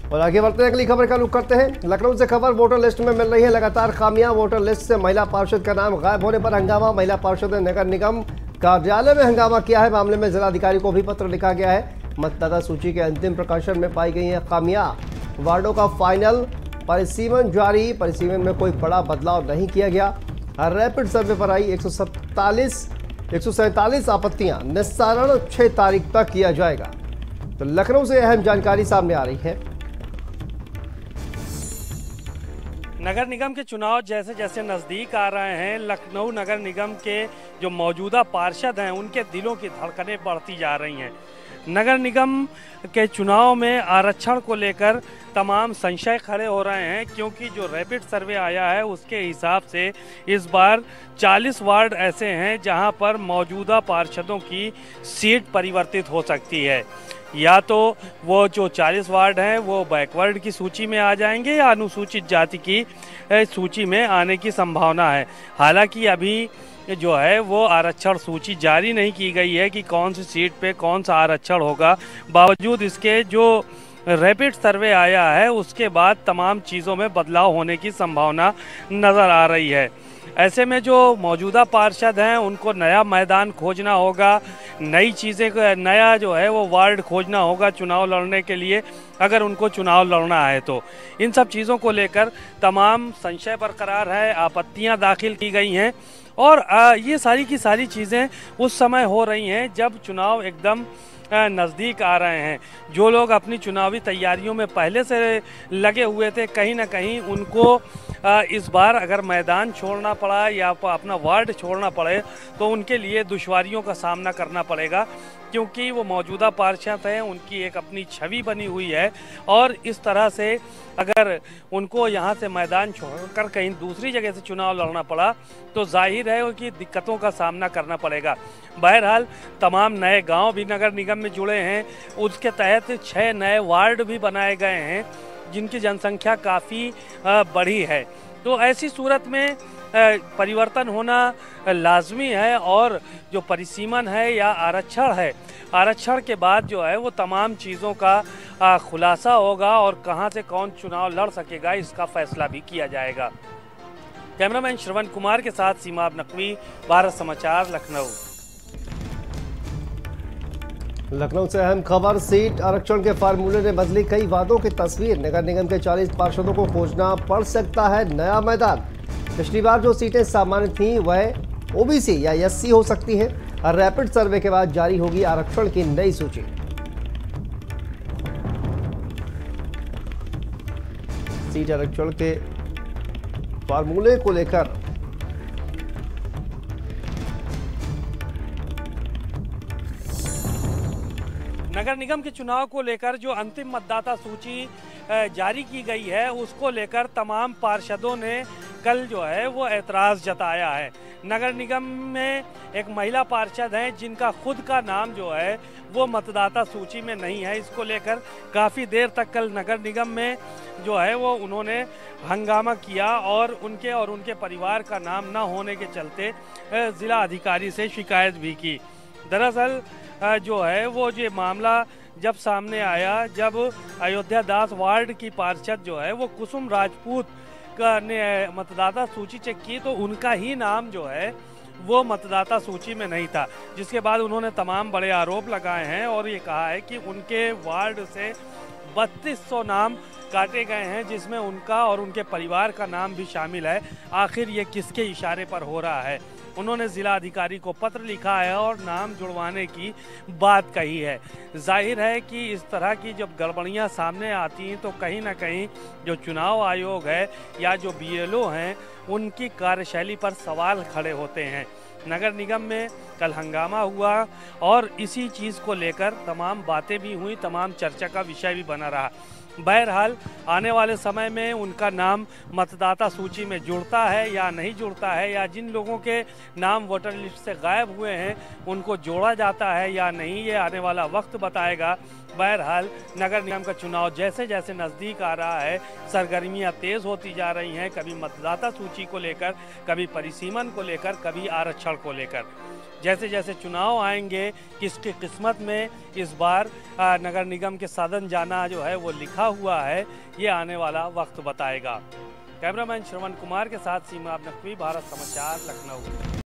और आगे बढ़ते हैं, अगली खबर का रुख करते हैं। लखनऊ से खबर वोटर लिस्ट में मिल रही है लगातार खामियां। वोटर लिस्ट से महिला पार्षद का नाम गायब होने पर हंगामा। महिला पार्षद ने नगर निगम कार्यालय में हंगामा किया है। मामले में जिलाधिकारी को भी पत्र लिखा गया है। मतदाता सूची के अंतिम प्रकाशन में पाई गई है खामियां। वार्डों का फाइनल परिसीमन जारी। परिसीमन में कोई बड़ा बदलाव नहीं किया गया। रैपिड सर्वे पर आई 147 आपत्तियां। निस्तारण 6 तारीख तक किया जाएगा। तो लखनऊ से अहम जानकारी सामने आ रही है। नगर निगम के चुनाव जैसे जैसे नज़दीक आ रहे हैं, लखनऊ नगर निगम के जो मौजूदा पार्षद हैं उनके दिलों की धड़कनें बढ़ती जा रही हैं। नगर निगम के चुनाव में आरक्षण को लेकर तमाम संशय खड़े हो रहे हैं, क्योंकि जो रैपिड सर्वे आया है उसके हिसाब से इस बार 40 वार्ड ऐसे हैं जहां पर मौजूदा पार्षदों की सीट परिवर्तित हो सकती है। या तो वो जो 40 वार्ड हैं वो बैकवर्ड की सूची में आ जाएंगे या अनुसूचित जाति की सूची में आने की संभावना है। हालांकि अभी जो है वो आरक्षण सूची जारी नहीं की गई है कि कौन सी सीट पे कौन सा आरक्षण होगा। बावजूद इसके जो रैपिड सर्वे आया है उसके बाद तमाम चीज़ों में बदलाव होने की संभावना नज़र आ रही है। ऐसे में जो मौजूदा पार्षद हैं उनको नया मैदान खोजना होगा, नई चीज़ें, नया जो है वो वार्ड खोजना होगा चुनाव लड़ने के लिए, अगर उनको चुनाव लड़ना है तो। इन सब चीज़ों को लेकर तमाम संशय बरकरार है, आपत्तियां दाखिल की गई हैं और ये सारी की सारी चीज़ें उस समय हो रही हैं जब चुनाव एकदम नज़दीक आ रहे हैं। जो लोग अपनी चुनावी तैयारियों में पहले से लगे हुए थे, कहीं ना कहीं उनको इस बार अगर मैदान छोड़ना पड़ा या अपना वार्ड छोड़ना पड़े तो उनके लिए दुश्वारियों का सामना करना पड़ेगा, क्योंकि वो मौजूदा पार्षद हैं, उनकी एक अपनी छवि बनी हुई है और इस तरह से अगर उनको यहाँ से मैदान छोड़कर कहीं दूसरी जगह से चुनाव लड़ना पड़ा तो जाहिर है कि दिक्कतों का सामना करना पड़ेगा। बहरहाल तमाम नए गांव भी नगर निगम में जुड़े हैं, उसके तहत 6 नए वार्ड भी बनाए गए हैं जिनकी जनसंख्या काफ़ी बढ़ी है। तो ऐसी सूरत में परिवर्तन होना लाजमी है और जो परिसीमन है या आरक्षण है, आरक्षण के बाद जो है वो तमाम चीज़ों का खुलासा होगा और कहां से कौन चुनाव लड़ सकेगा इसका फैसला भी किया जाएगा। कैमरामैन श्रवण कुमार के साथ सीमाब नकवी, भारत समाचार, लखनऊ। लखनऊ से अहम खबर, सीट आरक्षण के फार्मूले ने बदली कई वादों की तस्वीर। नगर निगम के 40 पार्षदों को खोजना पड़ सकता है नया मैदान। पिछली बार जो सीटें सामान्य थीं वह ओबीसी या एससी हो सकती हैं। रैपिड सर्वे के बाद जारी होगी आरक्षण की नई सूची। सीट आरक्षण के फार्मूले को लेकर नगर निगम के चुनाव को लेकर जो अंतिम मतदाता सूची जारी की गई है उसको लेकर तमाम पार्षदों ने कल जो है वो ऐतराज़ जताया है। नगर निगम में एक महिला पार्षद हैं जिनका खुद का नाम जो है वो मतदाता सूची में नहीं है। इसको लेकर काफ़ी देर तक कल नगर निगम में जो है वो उन्होंने हंगामा किया और उनके परिवार का नाम न होने के चलते ज़िला अधिकारी से शिकायत भी की। दरअसल जो है वो ये मामला जब सामने आया, जब अयोध्या दास वार्ड की पार्षद जो है वो कुसुम राजपूत ने मतदाता सूची चेक की तो उनका ही नाम जो है वो मतदाता सूची में नहीं था, जिसके बाद उन्होंने तमाम बड़े आरोप लगाए हैं और ये कहा है कि उनके वार्ड से 3200 नाम काटे गए हैं जिसमें उनका और उनके परिवार का नाम भी शामिल है। आखिर ये किसके इशारे पर हो रहा है? उन्होंने जिला अधिकारी को पत्र लिखा है और नाम जुड़वाने की बात कही है। जाहिर है कि इस तरह की जब गड़बड़ियां सामने आती हैं तो कहीं ना कहीं जो चुनाव आयोग है या जो बीएलओ हैं उनकी कार्यशैली पर सवाल खड़े होते हैं। नगर निगम में कल हंगामा हुआ और इसी चीज़ को लेकर तमाम बातें भी हुई, तमाम चर्चा का विषय भी बना रहा। बहरहाल आने वाले समय में उनका नाम मतदाता सूची में जुड़ता है या नहीं जुड़ता है, या जिन लोगों के नाम वोटर लिस्ट से गायब हुए हैं उनको जोड़ा जाता है या नहीं, ये आने वाला वक्त बताएगा। बहरहाल नगर निगम का चुनाव जैसे जैसे नज़दीक आ रहा है, सरगर्मियां तेज़ होती जा रही हैं, कभी मतदाता सूची को लेकर, कभी परिसीमन को लेकर, कभी आरक्षण को लेकर। जैसे जैसे चुनाव आएंगे, किसकी किस्मत में इस बार नगर निगम के सदन जाना जो है वो लिखा हुआ है, ये आने वाला वक्त बताएगा। कैमरामैन श्रवण कुमार के साथ सीमा नकवी, भारत समाचार, लखनऊ।